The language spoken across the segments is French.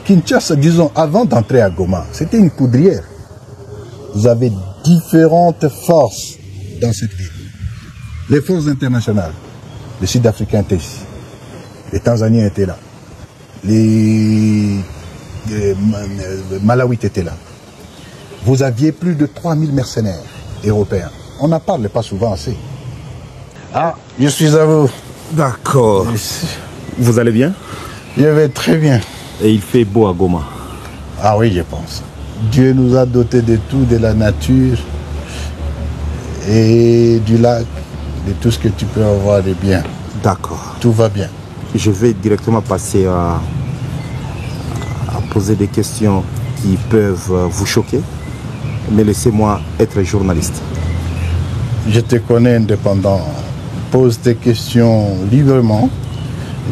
Kinshasa, disons, avant d'entrer à Goma, c'était une poudrière. Vous avez différentes forces dans cette ville. Les forces internationales, les Sud-Africains étaient ici, les Tanzaniens étaient là, les Malawites étaient là. Vous aviez plus de 3000 mercenaires européens. On n'en parle pas souvent assez. Ah, je suis à vous. D'accord. Vous allez bien? Je vais très bien. Et il fait beau à Goma? Ah oui, je pense. Dieu nous a dotés de tout, de la nature et du lac, de tout ce que tu peux avoir de bien. D'accord. Tout va bien. Je vais directement passer à poser des questions qui peuvent vous choquer, mais laissez-moi être journaliste. Je te connais indépendant. Pose tes questions librement.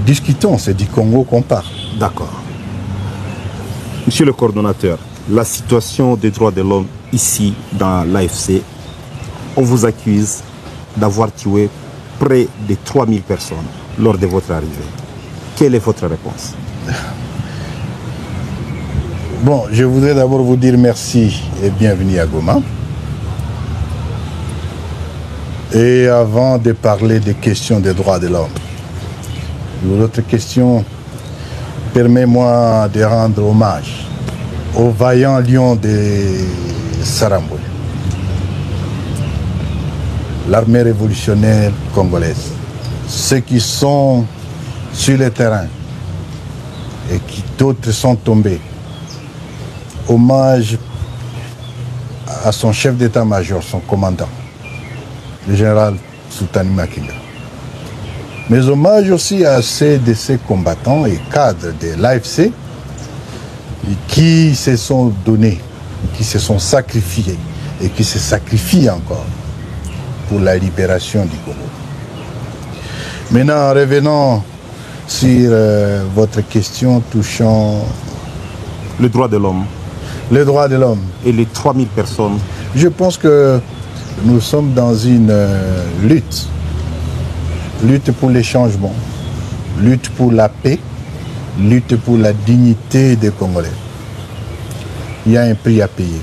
Discutons, c'est du Congo qu'on parle. D'accord. Monsieur le coordonnateur, la situation des droits de l'homme ici dans l'AFC, on vous accuse d'avoir tué près de 3000 personnes lors de votre arrivée. Quelle est votre réponse? Bon, je voudrais d'abord vous dire merci et bienvenue à Goma. Et avant de parler des questions des droits de l'homme, l'autre question, permets-moi de rendre hommage aux vaillants lions de Saramboué, l'armée révolutionnaire congolaise, ceux qui sont sur le terrain et qui d'autres sont tombés. Hommage à son chef d'état-major, son commandant, le général Sultani Makenga. Mais hommage aussi à ceux de ces combattants et cadres de l'AFC qui se sont donnés, qui se sont sacrifiés et qui se sacrifient encore pour la libération du Congo. Maintenant, revenons sur votre question touchant le droit de l'homme. Les droits de l'homme. Et les 3000 personnes. Je pense que nous sommes dans une lutte. Lutte pour les changements. Lutte pour la paix. Lutte pour la dignité des Congolais. Il y a un prix à payer.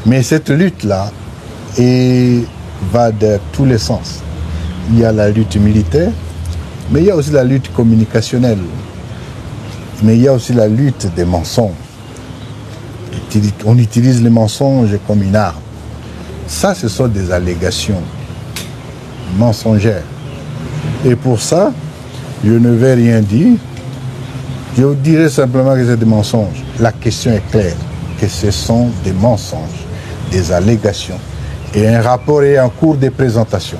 Mais cette lutte-là va de tous les sens. Il y a la lutte militaire, mais il y a aussi la lutte communicationnelle. Mais il y a aussi la lutte des mensonges. On utilise les mensonges comme une arme. Ça, ce sont des allégations mensongères. Et pour ça, je ne vais rien dire. Je vous dirai simplement que c'est des mensonges. La question est claire, que ce sont des mensonges, des allégations et un rapport est en cours de présentation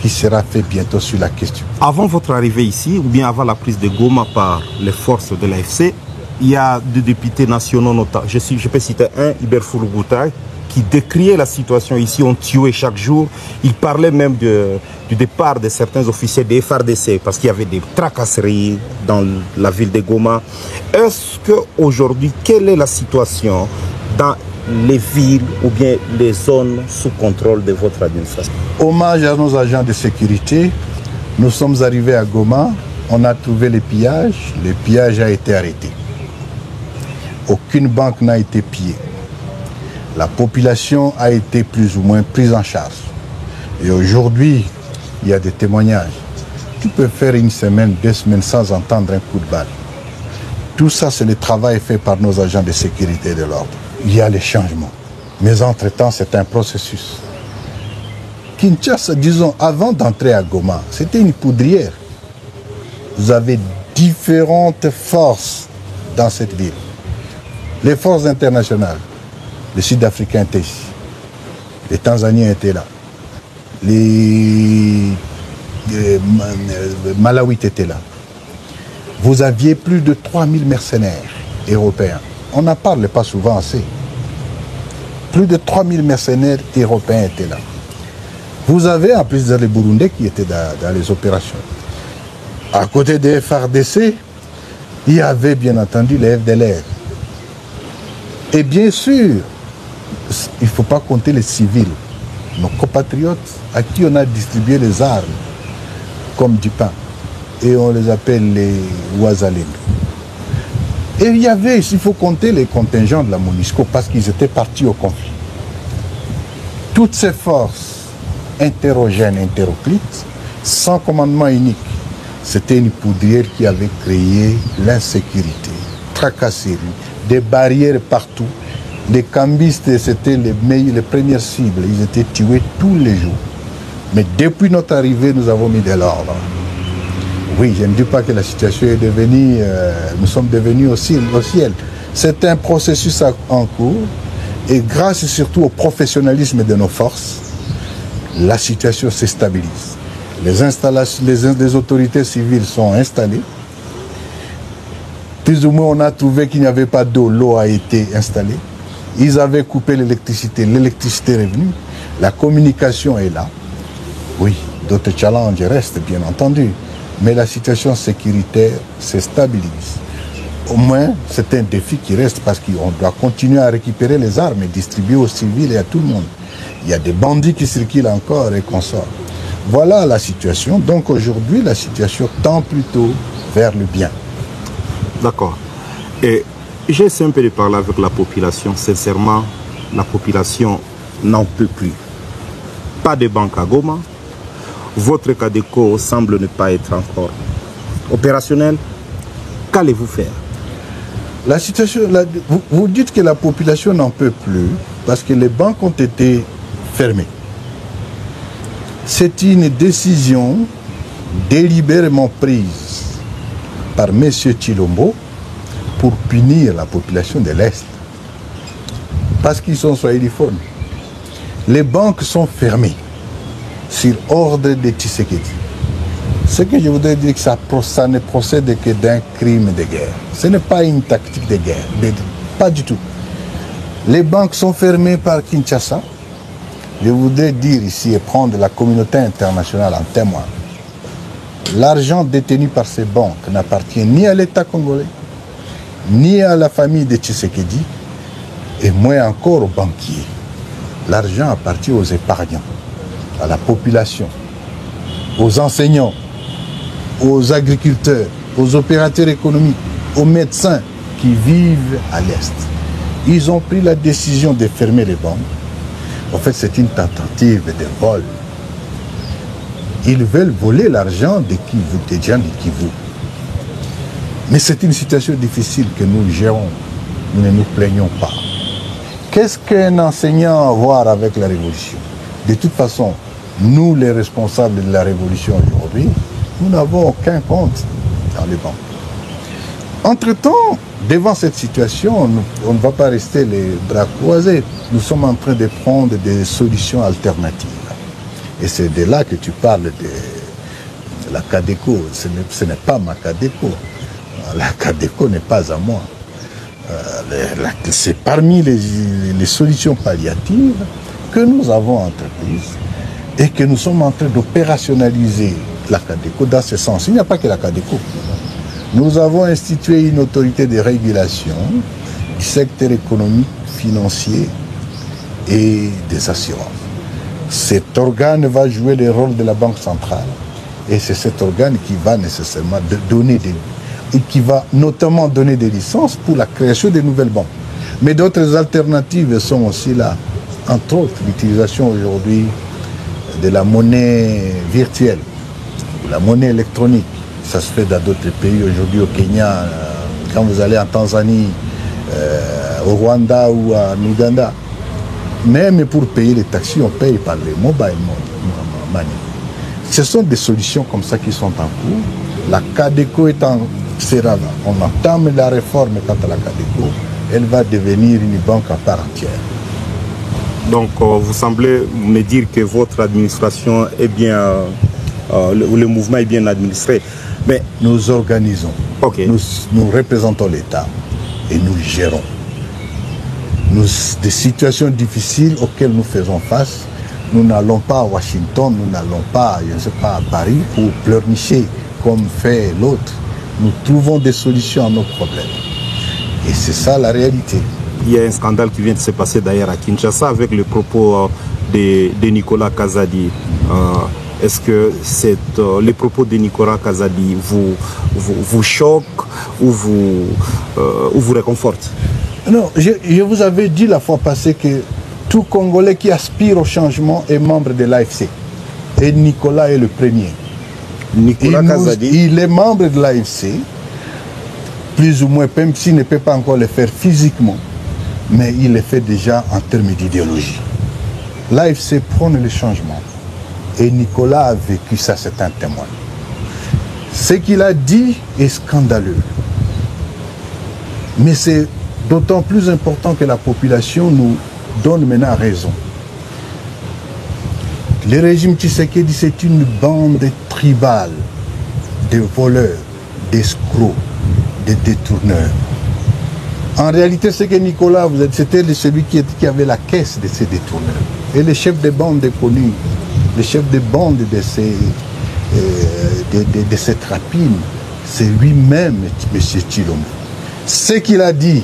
qui sera fait bientôt sur la question. Avant votre arrivée ici, ou bien avant la prise de Goma par les forces de l'AFC, il y a deux députés nationaux notables. Je peux citer un, Hubert Foulougoutaï, qui décriait la situation ici, on tuait chaque jour. Il parlait même du départ de certains officiers des FARDC parce qu'il y avait des tracasseries dans la ville de Goma. Est-ce qu'aujourd'hui, quelle est la situation dans les villes ou bien les zones sous contrôle de votre administration? Hommage à nos agents de sécurité. Nous sommes arrivés à Goma, on a trouvé les pillages. Le pillage a été arrêté. Aucune banque n'a été pillée. La population a été plus ou moins prise en charge. Et aujourd'hui, il y a des témoignages. Tu peux faire une semaine, 2 semaines sans entendre un coup de balle. Tout ça, c'est le travail fait par nos agents de sécurité et de l'ordre. Il y a les changements. Mais entre-temps, c'est un processus. Kinshasa, disons, avant d'entrer à Goma, c'était une poudrière. Vous avez différentes forces dans cette ville. Les forces internationales, les Sud-Africains étaient ici, les Tanzaniens étaient là, les Malawites étaient là. Vous aviez plus de 3000 mercenaires européens. On n'en parle pas souvent assez. Plus de 3000 mercenaires européens étaient là. Vous avez en plus les Burundais qui étaient dans les opérations. À côté des FARDC, il y avait bien entendu les FDLR. Et bien sûr, il ne faut pas compter les civils, nos compatriotes à qui on a distribué les armes comme du pain. Et on les appelle les Ouazalènes. Et il y avait, il faut compter les contingents de la MONUSCO parce qu'ils étaient partis au conflit. Toutes ces forces hétérogènes, hétéroclites, sans commandement unique, c'était une poudrière qui avait créé l'insécurité, tracasserie, des barrières partout. Les cambistes, c'était les premières cibles, ils étaient tués tous les jours. Mais depuis notre arrivée, nous avons mis de l'ordre. Oui, je ne dis pas que la situation est devenue, nous sommes devenus au ciel. C'est un processus en cours et grâce surtout au professionnalisme de nos forces, la situation se stabilise. Les autorités civiles sont installées. Plus ou moins, on a trouvé qu'il n'y avait pas d'eau, l'eau a été installée. Ils avaient coupé l'électricité est revenue. La communication est là. Oui, d'autres challenges restent, bien entendu. Mais la situation sécuritaire se stabilise. Au moins, c'est un défi qui reste parce qu'on doit continuer à récupérer les armes et distribuer aux civils et à tout le monde. Il y a des bandits qui circulent encore et qu'on sort. Voilà la situation. Donc aujourd'hui, la situation tend plutôt vers le bien. D'accord. Et j'ai essayé un peu de parler avec la population. Sincèrement, la population n'en peut plus. Pas de banque à Goma. Votre CADECO semble ne pas être encore opérationnel. Qu'allez-vous faire? La situation, vous dites que la population n'en peut plus parce que les banques ont été fermées. C'est une décision délibérément prise par M. Tshilombo pour punir la population de l'Est. Parce qu'ils sont swahiliphones. Les banques sont fermées sur ordre de Tshisekedi. Ce que je voudrais dire, que ça ne procède que d'un crime de guerre. Ce n'est pas une tactique de guerre, pas du tout. Les banques sont fermées par Kinshasa. Je voudrais dire ici et prendre la communauté internationale en témoin. L'argent détenu par ces banques n'appartient ni à l'État congolais, ni à la famille de Tshisekedi, et moins encore aux banquiers. L'argent appartient aux épargnants, à la population, aux enseignants, aux agriculteurs, aux opérateurs économiques, aux médecins qui vivent à l'Est. Ils ont pris la décision de fermer les banques. En fait, c'est une tentative de vol. Ils veulent voler l'argent des gens du Kivu. Mais c'est une situation difficile que nous gérons. Nous ne nous plaignons pas. Qu'est-ce qu'un enseignant a à voir avec la révolution? De toute façon, nous, les responsables de la révolution aujourd'hui, nous n'avons aucun compte dans les banques. Entre-temps, devant cette situation, on ne va pas rester les bras croisés. Nous sommes en train de prendre des solutions alternatives. Et c'est de là que tu parles de la CADECO. Ce n'est pas ma CADECO. La CADECO n'est pas à moi. C'est parmi les solutions palliatives que nous avons entreprises et que nous sommes en train d'opérationnaliser la CADECO dans ce sens. Il n'y a pas que la CADECO. Nous avons institué une autorité de régulation du secteur économique, financier et des assurances. Cet organe va jouer le rôle de la Banque centrale et c'est cet organe qui va nécessairement donner et qui va notamment donner des licences pour la création de nouvelles banques. Mais d'autres alternatives sont aussi là. Entre autres, l'utilisation aujourd'hui de la monnaie virtuelle, la monnaie électronique. Ça se fait dans d'autres pays. Aujourd'hui au Kenya, quand vous allez en Tanzanie, au Rwanda ou en Ouganda, même pour payer les taxis, on paye par les mobile money. Ce sont des solutions comme ça qui sont en cours. La CADECO on entame la réforme quant à la CADECO, elle va devenir une banque à part entière. Donc vous semblez me dire que votre administration est bien, le mouvement est bien administré. Mais nous organisons, okay. Nous représentons l'État et nous gérons. Des situations difficiles auxquelles nous faisons face, nous n'allons pas à Washington, nous n'allons pas, je ne sais pas, à Paris pour pleurnicher comme fait l'autre. Nous trouvons des solutions à nos problèmes. Et c'est ça la réalité. Il y a un scandale qui vient de se passer d'ailleurs à Kinshasa avec le propos de Nicolas Kazadi. Est-ce que les propos de Nicolas Kazadi vous choquent ou vous réconfortent? Non, je vous avais dit la fois passée que tout Congolais qui aspire au changement est membre de l'AFC. Et Nicolas est le premier. Nicolas Kazadi. Il est membre de l'AFC, plus ou moins, même s'il ne peut pas encore le faire physiquement, mais il le fait déjà en termes d'idéologie. L'AFC prône le changement. Et Nicolas a vécu ça, c'est un témoin. Ce qu'il a dit est scandaleux. Mais c'est d'autant plus important que la population nous donne maintenant raison. Le régime Tshisekedi, c'est une bande tribale de voleurs, d'escrocs, de détourneurs. En réalité, c'est que Nicolas, c'était celui qui avait la caisse de ces détourneurs. Et le chef de bande est connu. Le chef de bande de cette rapine, c'est lui-même, M. Tshilombo. Ce qu'il a dit,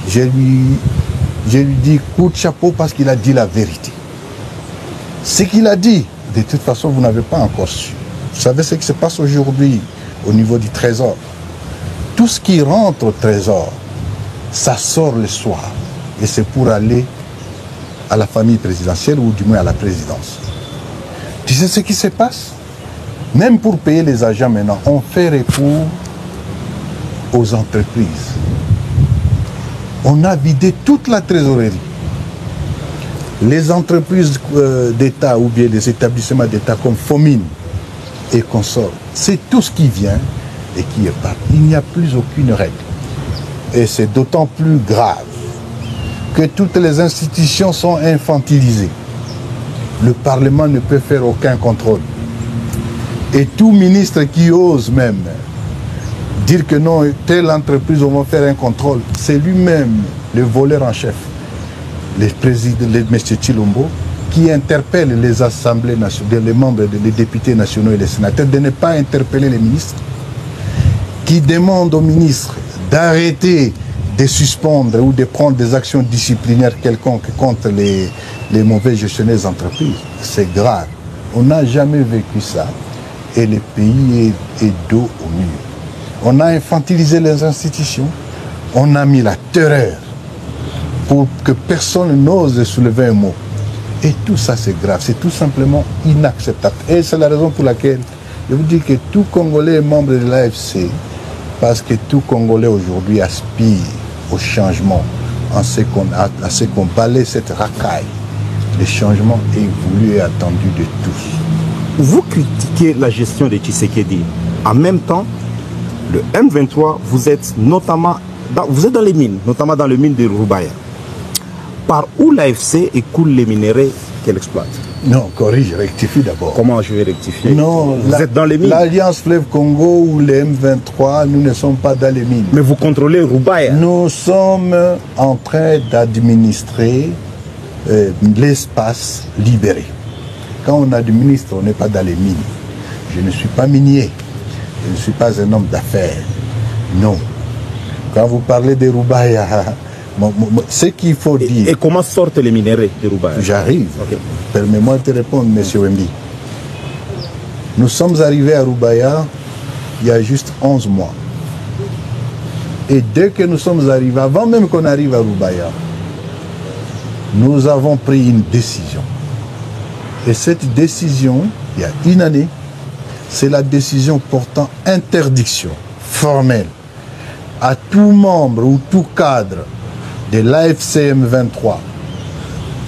je lui dis coup de chapeau parce qu'il a dit la vérité. Ce qu'il a dit, de toute façon, vous n'avez pas encore su. Vous savez ce qui se passe aujourd'hui au niveau du trésor. Tout ce qui rentre au trésor, ça sort le soir. Et c'est pour aller à la famille présidentielle ou du moins à la présidence. Tu sais ce qui se passe? Même pour payer les agents maintenant, on fait recours aux entreprises. On a vidé toute la trésorerie. Les entreprises d'État ou bien des établissements d'État comme Fomine et consorts, c'est tout ce qui vient et qui est parti. Il n'y a plus aucune règle. Et c'est d'autant plus grave que toutes les institutions sont infantilisées. Le Parlement ne peut faire aucun contrôle. Et tout ministre qui ose même dire que non, telle entreprise, on va faire un contrôle, c'est lui-même le voleur en chef, le président, M. Tshilombo, qui interpelle les assemblées nationales, les membres, les députés nationaux et les sénateurs de ne pas interpeller les ministres, qui demande aux ministres d'arrêter de suspendre ou de prendre des actions disciplinaires quelconques contre les mauvais gestionnaires d'entreprise. C'est grave. On n'a jamais vécu ça et le pays est dos au mur. On a infantilisé les institutions, on a mis la terreur pour que personne n'ose soulever un mot. Et tout ça, c'est grave, c'est tout simplement inacceptable. Et c'est la raison pour laquelle je vous dis que tout Congolais est membre de l'AFC, parce que tout Congolais aujourd'hui aspire au changement, à ce qu'on balaie cette racaille. Le changement est voulu et attendu de tous. Vous critiquez la gestion de Tshisekedi. En même temps, le M23, vous êtes notamment dans les mines, notamment dans les mines de Roubaïa. Par où l'AFC écoule les minerais qu'elle exploite? Non, corrige, rectifie d'abord. Comment je vais rectifier? Non, vous êtes dans les mines. L'Alliance Fleuve Congo ou les M23, nous ne sommes pas dans les mines. Mais vous contrôlez Roubaïa. Nous sommes en train d'administrer l'espace libéré. Quand on administre, on n'est pas dans les mines. Je ne suis pas minier. Je ne suis pas un homme d'affaires. Non. Quand vous parlez de Roubaïa, ce qu'il faut dire... Et comment sortent les minéraux de Roubaïa? J'arrive. Okay. Permets-moi de te répondre, M. Wembi. Nous sommes arrivés à Roubaïa il y a juste 11 mois. Et dès que nous sommes arrivés, avant même qu'on arrive à Roubaïa, nous avons pris une décision. Et cette décision, il y a une année, c'est la décision portant interdiction formelle à tout membre ou tout cadre de l'AFCM 23,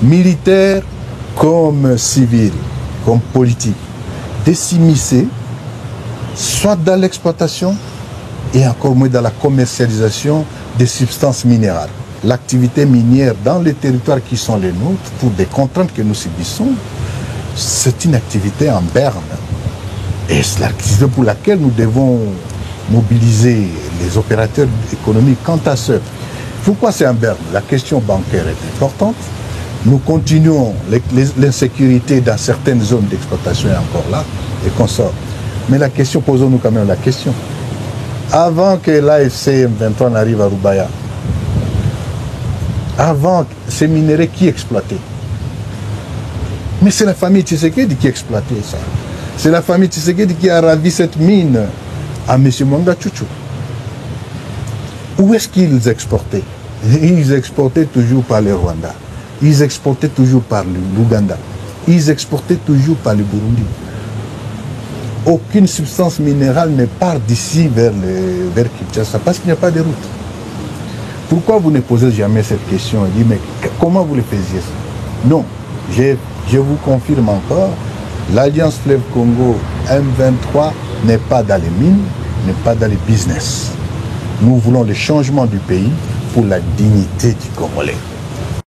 militaire comme civil, comme politique, de s'immiscer soit dans l'exploitation et encore moins dans la commercialisation des substances minérales. L'activité minière dans les territoires qui sont les nôtres, pour des contraintes que nous subissons, c'est une activité en berne. Et c'est l'activité pour laquelle nous devons mobiliser les opérateurs économiques. Quant à ce, pourquoi c'est en berne? La question bancaire est importante. Nous continuons, l'insécurité dans certaines zones d'exploitation est encore là, et qu'on sort. Mais la question, posons-nous quand même la question. Avant que l'AFC M23 n'arrive à Roubaïa, avant ces minéraux qui exploitaient? Mais c'est la famille Tshisekedi qui exploitait ça. C'est la famille Tshisekedi qui a ravi cette mine à M. Mwanga Tchouchou. Où est-ce qu'ils exportaient? Ils exportaient toujours par le Rwanda. Ils exportaient toujours par l'Ouganda. Ils exportaient toujours par le Burundi. Aucune substance minérale ne part d'ici vers Kinshasa parce qu'il n'y a pas de route. Pourquoi vous ne posez jamais cette question et dites, mais comment vous le faisiez? Non, je vous confirme encore, l'Alliance Fleuve Congo M23 n'est pas dans les mines, n'est pas dans les business. Nous voulons le changement du pays pour la dignité du Congolais.